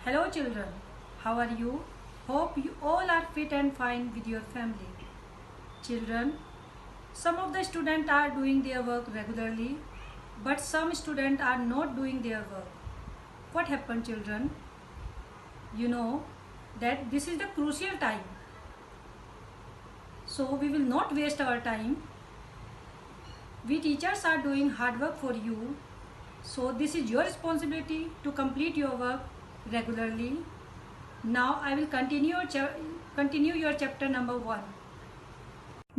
Hello children, how are you? Hope you all are fit and fine with your family. Children, some of the students are doing their work regularly, but some students are not doing their work. What happened children? You know that this is the crucial time. So we will not waste our time. We teachers are doing hard work for you. So this is your responsibility to complete your work regularly. Now I will continue your chapter number 1.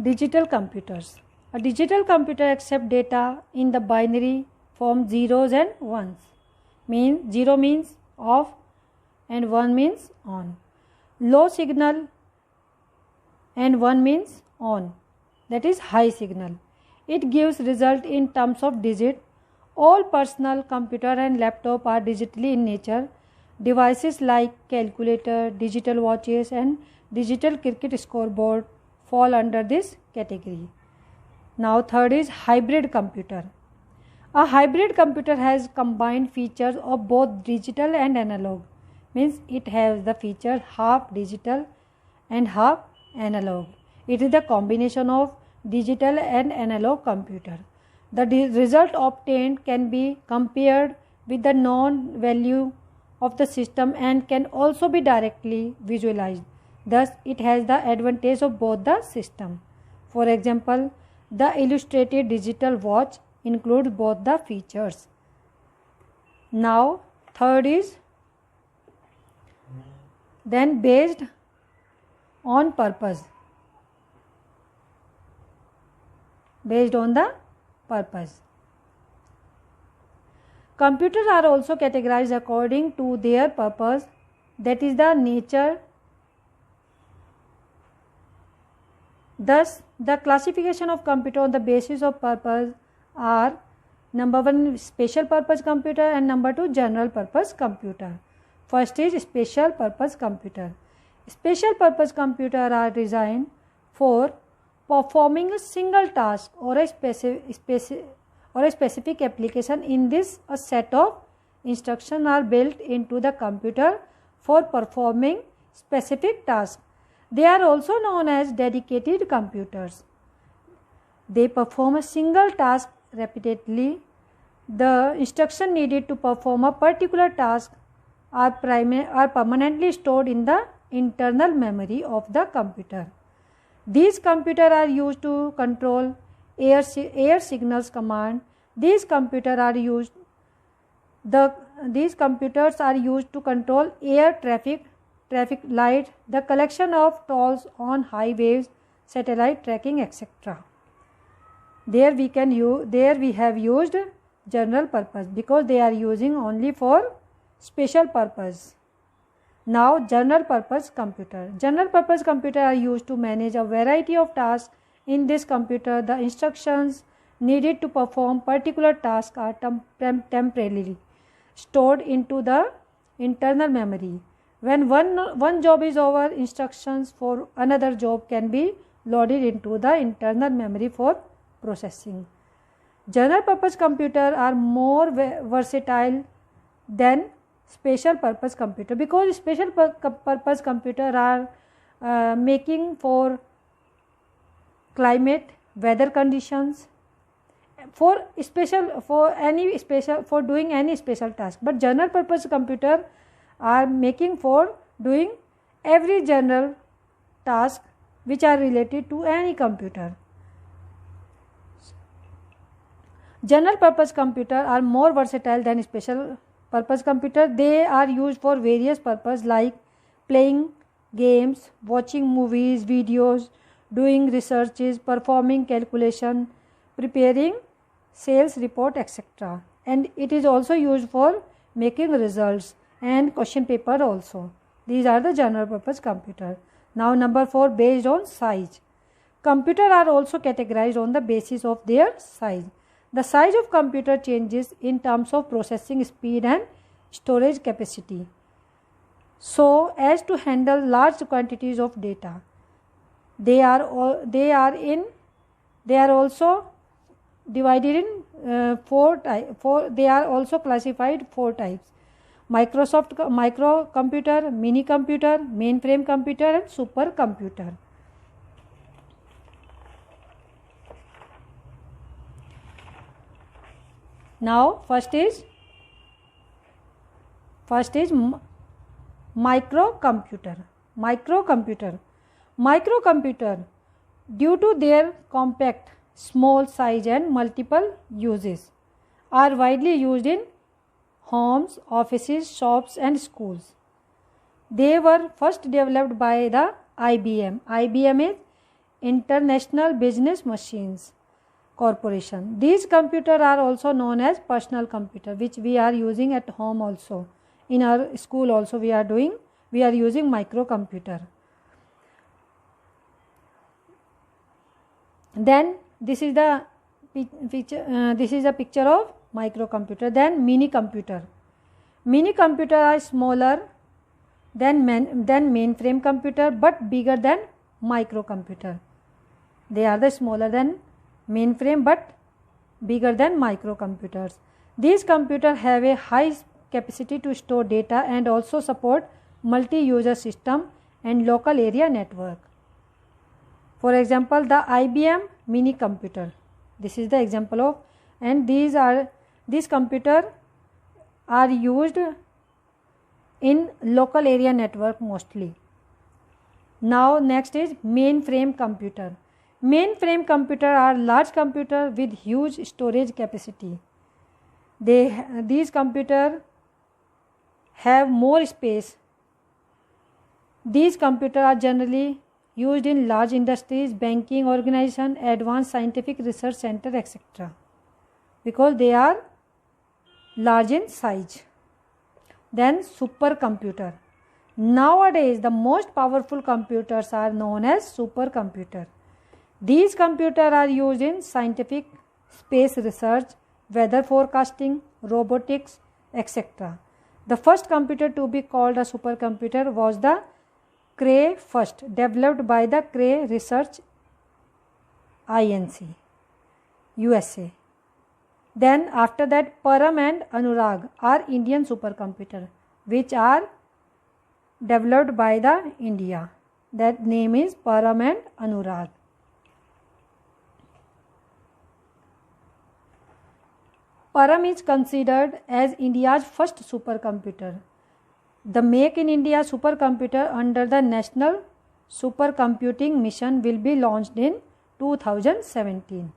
Digital computers. A digital computer accepts data in the binary form zeros and ones. Means 0 means off and 1 means on. Low signal and 1 means on. That is high signal. It gives result in terms of digit. All personal computer and laptop are digitally in nature. Devices like calculator, digital watches and digital cricket scoreboard fall under this category. Now third is hybrid computer. A hybrid computer has combined features of both digital and analog. Means it has the feature half digital and half analog. It is the combination of digital and analog computer. The result obtained can be compared with the known value of the system and can also be directly visualized. Thus, it has the advantage of both the system. For example, the illustrated digital watch includes both the features. Now, third is then based on purpose. Based on the purpose. Computers are also categorized according to their purpose, that is the nature. Thus, the classification of computer on the basis of purpose are number 1 special purpose computer and number 2 general purpose computer. First is special purpose computer. Special purpose computer are designed for performing a single task or a specific application. In this, a set of instructions are built into the computer for performing specific tasks. They are also known as dedicated computers. They perform a single task repeatedly. The instructions needed to perform a particular task are permanently stored in the internal memory of the computer. These computers are used to control air signals command. These computers are used to control air traffic light, the collection of tolls on highways, satellite tracking, etc. There we have used general purpose because they are using only for special purpose. Now, general purpose computer. General purpose computer are used to manage a variety of tasks. In this computer, the instructions needed to perform particular tasks are temporarily stored into the internal memory. When one job is over, instructions for another job can be loaded into the internal memory for processing. General purpose computers are more versatile than special purpose computer because special purpose computer are making for climate, weather conditions, for doing any special task. But general purpose computer are making for doing every general task which are related to any computer. General purpose computer are more versatile than special purpose computer. They are used for various purposes like playing games, watching movies, videos, doing researches, performing calculation, preparing sales report, etc. And it is also used for making results and question paper also. These are the general purpose computer. Now number 4, based on size. Computers are also categorized on the basis of their size. The size of computer changes in terms of processing speed and storage capacity, so as to handle large quantities of data. They are also divided in they are also classified 4 types. Microsoft microcomputer, mini computer, mainframe computer and supercomputer. Now first is microcomputer. Microcomputer, due to their compact, small size and multiple uses, are widely used in homes, offices, shops and schools. They were first developed by the IBM. IBM is International Business Machines Corporation. These computers are also known as personal computer, which we are using at home also. In our school also we are using microcomputer. Then this is the picture of microcomputer. Then mini computer. Mini computer are smaller than mainframe computer but bigger than microcomputer. They are the smaller than mainframe but bigger than microcomputers. These computers have a high capacity to store data and also support multi-user system and local area network. For example, the IBM mini computer. This is the example of, and these computers are used in local area network mostly. Now next is mainframe computer. Mainframe computer are large computer with huge storage capacity. These computers have more space. These computers are generally used in large industries, banking organization, advanced scientific research center, etc. because they are large in size. Then supercomputer. Nowadays the most powerful computers are known as supercomputer. These computers are used in scientific, space research, weather forecasting, robotics, etc. The first computer to be called a supercomputer was the Cray first, developed by the Cray Research Inc., USA. Then after that, Param and Anurag are Indian supercomputer, which are developed by the India. That name is Param and Anurag. Param is considered as India's first supercomputer. The Make in India supercomputer under the National Supercomputing Mission will be launched in 2017.